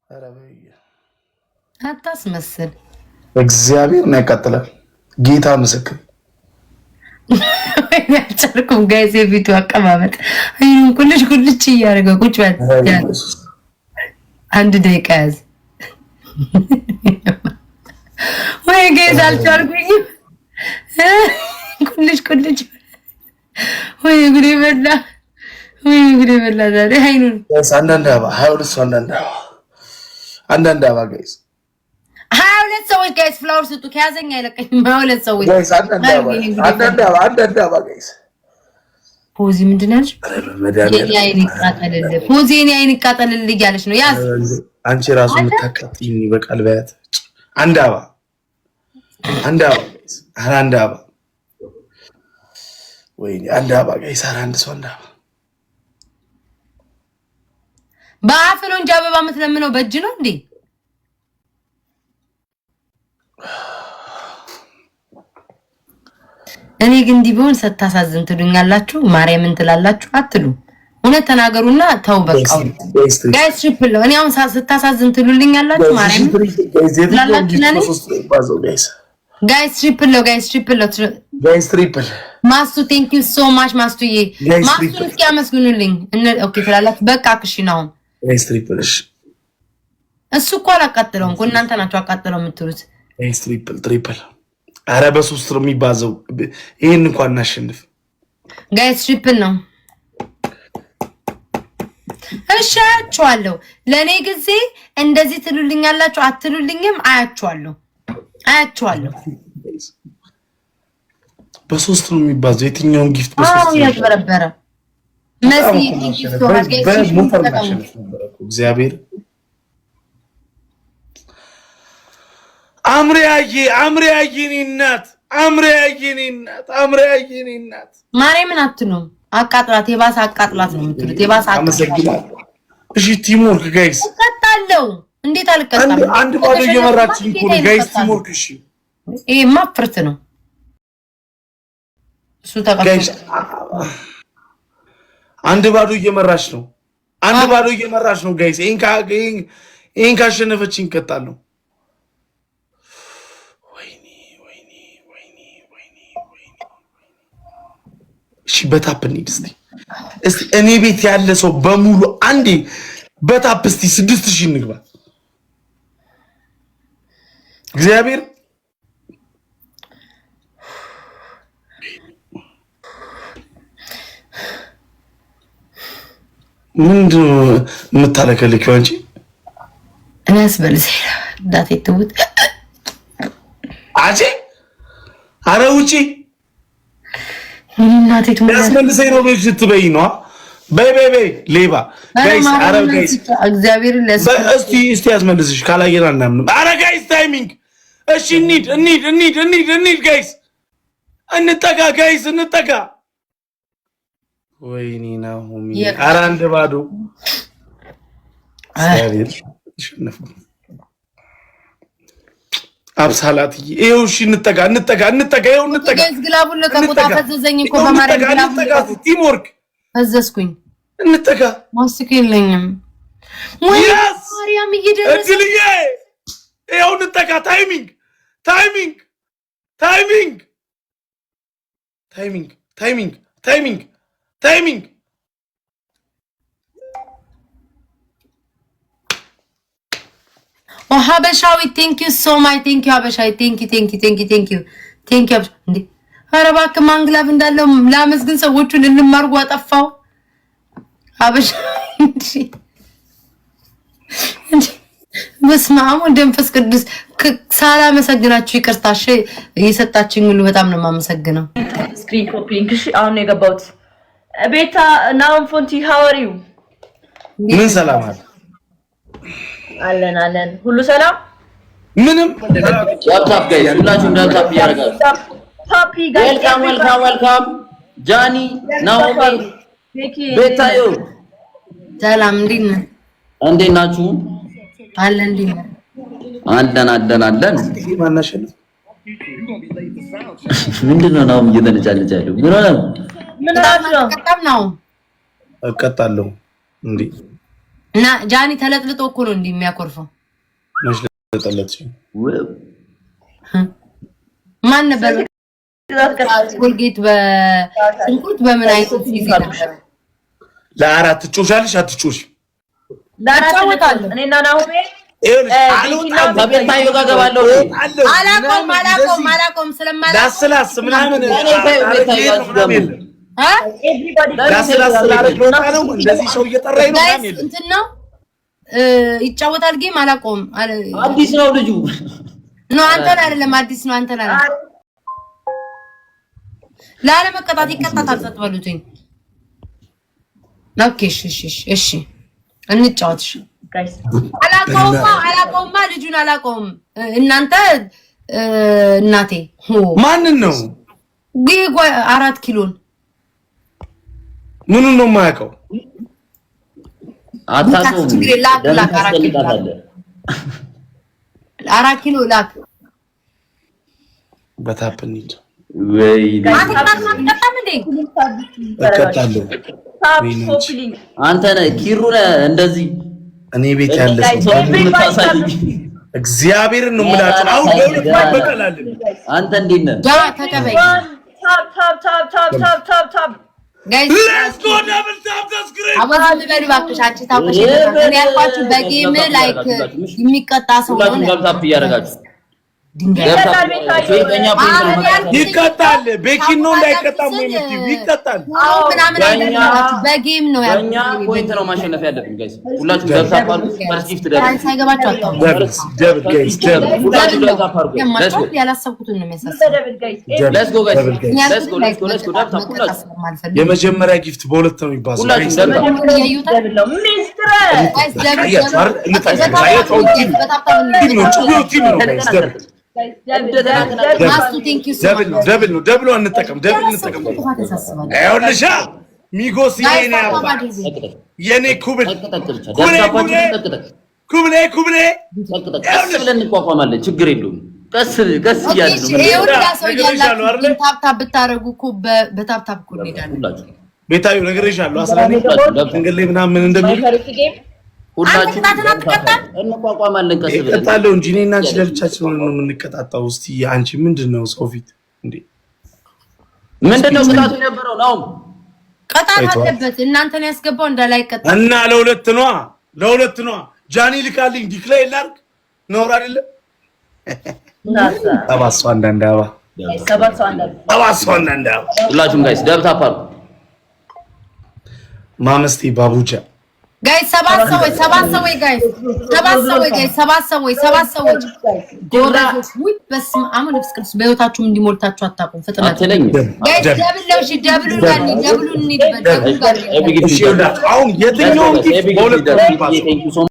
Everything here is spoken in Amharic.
አረበይ አታስመስል። እግዚአብሔር ነው ያቃጥላል። ጌታ ምስክር ያልቻልኩም ጋይስ የፊቱ አቀማመጥ አይኑን ኩልጭ እያደረገ ቁጭ በል አንድ ደቂቃ ያዝ። ወይ ጋይስ አልቻልኩኝም። ኩልጭ ወይ ጉዴ በላ ዛሬ አይኑን አንዳንድ አባ 22 አንዳንድ አባ ጋይስ 22 ሰዎች ጋይስ ፍላወር ስጡ። ከያዘኝ አይለቀኝም። 22 ሰዎች ጋይስ አንዳንድ አባ ጋይስ ፖዚ ምንድን ነው? የኔ ይቃጠልልህ ፖዚ የኔ አይን ይቃጠልልህ እያለች ነው። ያዝ አንቺ ራሱ የምታቃጥይኝ ይበቃል። በያት አንድ አባ ጋይስ አንድ አባ ወይኔ አንድ አባ ጋይስ አንድ ሰው አንድ አባ በአፍ ነው እንጂ አበባ የምትለምነው በእጅ ነው እንዴ? እኔ ግን እንዲህ ቢሆን ስታሳዝን ትሉኛላችሁ። ማርያምን ትላላችሁ አትሉ። እውነት ተናገሩና ተው በቃ። ጋይስ ትሪፕል ነው። እኔ አሁን ስታሳዝን ትሉልኛላችሁ። ማርያምን ትላላችሁ ለኔ ጋይስ ትሪፕል ነው። ጋይስ ትሪፕል ማስቱ ቴንክ ዩ ሶ ማች ማስቱዬ። ማስቱን እስኪ አመስግኑልኝ። ኦኬ ትላላችሁ በቃ ክሽ ነው። ጋይስ ትሪፕል እሱ እኮ አላቃጥለውም እኮ እናንተ ናችሁ አቃጥለው የምትሉት። ጋይስ ትሪፕል አረ በሶስት ነው የሚባዘው። ይሄን እንኳን እናሸንፍ ጋይስ ትሪፕል ነው። እሺ አያችኋለሁ። ለኔ ጊዜ እንደዚህ ትሉልኛላችሁ አትሉልኝም? አያችኋለሁ። በሶስት ነው የሚባዘው። የትኛውን ጊፍት በሶስት ነው ያበረበረ መሲ ጊፍት ወራገ እግዚአብሔር አምሪያዬ እናት ማርያምን አትሉም? አቃጥላት የባሰ አቃጥላት ነው የምትሉት። የባሰ አመሰግናለሁ። እሺ ቲምወርክ ጋይስ እቀጣለሁ። እንዴት አልቀጣም? አንድ ባዶ እየመራችሁ እኮ ነው ጋይስ። ቲምወርክ እሺ፣ ይሄ ማፍርት ነው እሱ ተቀጣ። አንድ ባዶ እየመራች ነው ጋይስ። ይሄን ካሸነፈች እንቀጣለሁ። እሺ በታፕ እንሂድ እስቲ እኔ ቤት ያለ ሰው በሙሉ አንዴ በታፕ እስቲ 6000 እንግባ። እግዚአብሔር ምንድን ነው የምታለከልኪው አንቺ? እኔ አስበልዘኝ ዳቴ ትውት አጂ አረ ውጪ እናቴ ትሙት ያስመልሰኝ ነው ቤት ስትበይ ነው። በይ ሌባ ጋይስ። አረ ጋይስ እግዚአብሔር እስቲ ያስመልስሽ ካላየና እናምንም። አረ ጋይስ ታይሚንግ። እሺ እንሂድ ጋይስ እንጠጋ። ወይኔ ናሆሚ አረ አንድ ባዶ እግዚአብሔር ተሸነፈ። አብሳላት ይሄው እሺ እንጠጋ ይሄው እንጠጋ። ጋይስ ግላቡን ለቀቁታ ፈዘዘኝ እኮ በማርያም ግላቡ ቲምወርክ ፈዘዝኩኝ። እንጠጋ ማስክ የለኝም ወይ ማርያም እየደረሰ እድልዬ ይሄው እንጠጋ። ታይሚንግ ሀበሻዊ ቴንክ ዩ ሶ ማች ቴንክ ዩ ሀበሻዊ ቴንክ ዩ እንዴ ኧረ እባክህ ማንግላፍ እንዳለው ላመስግን። ሰዎቹን እንማርጉ አጠፋው ሀበሻ እንዴ በስመ አብ ወወልድ ወመንፈስ ቅዱስ። ሳላመሰግናችሁ ይቅርታሽ እየሰጣችኝ ሁሉ በጣም ነው የማመሰግነው። ስክሪን ኮፒንግ እሺ። አሁን ነው የገባሁት። ቤታ ናውን ፎንቲ ሃው አር ዩ? ምን ሰላም አለን ሁሉ ሰላም። ምንም ዋትስአፕ ጋይስ ሁላችሁም ዳታፕ ያደርጋሉ። ታፒ ጋይስ ዌልካም ጃኒ ናኦሚ ቤታዮ ሰላም እንዴት ናችሁ? አለን አለን ማናሸነፍ ምንድነው ነው እየተነጫነጫ ያለው? ምን ሆነ? በጣም ነው እቀጣለሁ እንዴ እና ጃኒ ተለጥልጦ እኮ ነው እንደሚያኮርፈው መች ለጠለጥሽ ማን ነበር ኮልጌት በስንኩት በምን አይነት ጊዜ ነበር ለአራት ጮሻልሽ አትጮሽ ላጫወታለሁ እኔና ናሆሜ ቤታዮ ጋር ገባለሁ አላቆም ስለማላ ዳስላስ ምናምን እንደዚህ ሰው እየጠራኝ ነው ምናምን የለም እንትን ነው ይጫወታል ጌም አላቆም አዲስ ነው ልጁ ነው አንተን አይደለም አዲስ ነው አንተን አይደለም ላለመቀጣት ይቀጣታል ተጥበሉትኝ ኦኬ እሺ እንጫወትሽ ጋይስ አላቆም ልጁን አላቆም እናንተ እናቴ ማንን ነው ጌጓ 4 ኪሎን ምኑን ነው የማያውቀው አታቆም ላክ 4 ኪሎ ላክ በታፕኒት ወይ እቀጣለሁ አንተ ነህ ኪሩ ነህ እንደዚህ እኔ ቤት ያለ ሰው እግዚአብሔርን ነው የምላችሁ አሁን በቀላል አንተ እንዴት ነህ ዳ ተቀበይ ታፕ ጋይስ ሌትስ ጎ ደብል ታፕ ስክሪን አባዛም በልባክሽ አንቺ ታውቁሽ እኔ ያልኳችሁ በጌም ላይክ የሚቀጣ ሰው ነው ታፕ ያረጋችሁ ይቀጣል ቤኪን ነው እንዳይቀጣ ማለት ይቀጣል ምናምን አይደለም በጌም ነው ያኛ ፖይንት ነው ማሸነፍ ያለብን ጋይስ ሁላችሁ ደብታፓሉ ፐርሲፍት ደብል ሳይገባችሁ አጣው ደብል ጋይስ ደብል ሁላችሁ ደብታፓሉ ለማጣው ያላሰብኩትን ነው የሚያሳስበው ሌትስ ጎ ጋይስ ሌትስ ጎ ደብታ ሁላችሁ የመጀመሪያ ጊፍት በሁለት ነው ይባዛል ሁላችሁ ደብታ ደብል ነው ሚስትር ደብል አንጠቀም አይወልሻ ሚጎስ የኔ ኩብል ቀስ ብለን እንቋቋማለን ችግር የለውም ቀስ እያልን ነው ታፕታፕ ብታረጉ እኮ በታፕታፕ እኮ እንሄዳለን ቤታዩ ነግሬሻለሁ አስራኔ እንግዲህ ምናምን እንደሚል ሁላችሁ እንቋቋማለን ቀስ ብለን እቀጣለሁ እንጂ እኔና አንቺ ለብቻችን ሆነን ነው የምንቀጣጣው እስቲ አንቺ ምንድነው ሰው ፊት እንዴ ምንድነው ቅጣቱ የነበረው ነው ቅጣት አለበት እናንተን ያስገባው እንዳላይቀጣ እና ለሁለት ነው ጃኒ ልካልኝ ዲክላይ ላርክ ኖር አይደለ አባሷ አንዳንዳባ ሁላችሁም ጋይስ ደብታ ፓሩ ማመስቲ ባቡቻ ጋይስ ሰባት ሰዎች ጋይስ ሰባት ሰዎች ጎራጆች ወይ በስመ አብ ወልድ ቅዱስ በህይወታችሁ እንዲሞልታችሁ አታውቁም ፍጥነት ጋይስ ደብሉን እንሂድበት አሁን የትኛውም ጊዜ በሁለት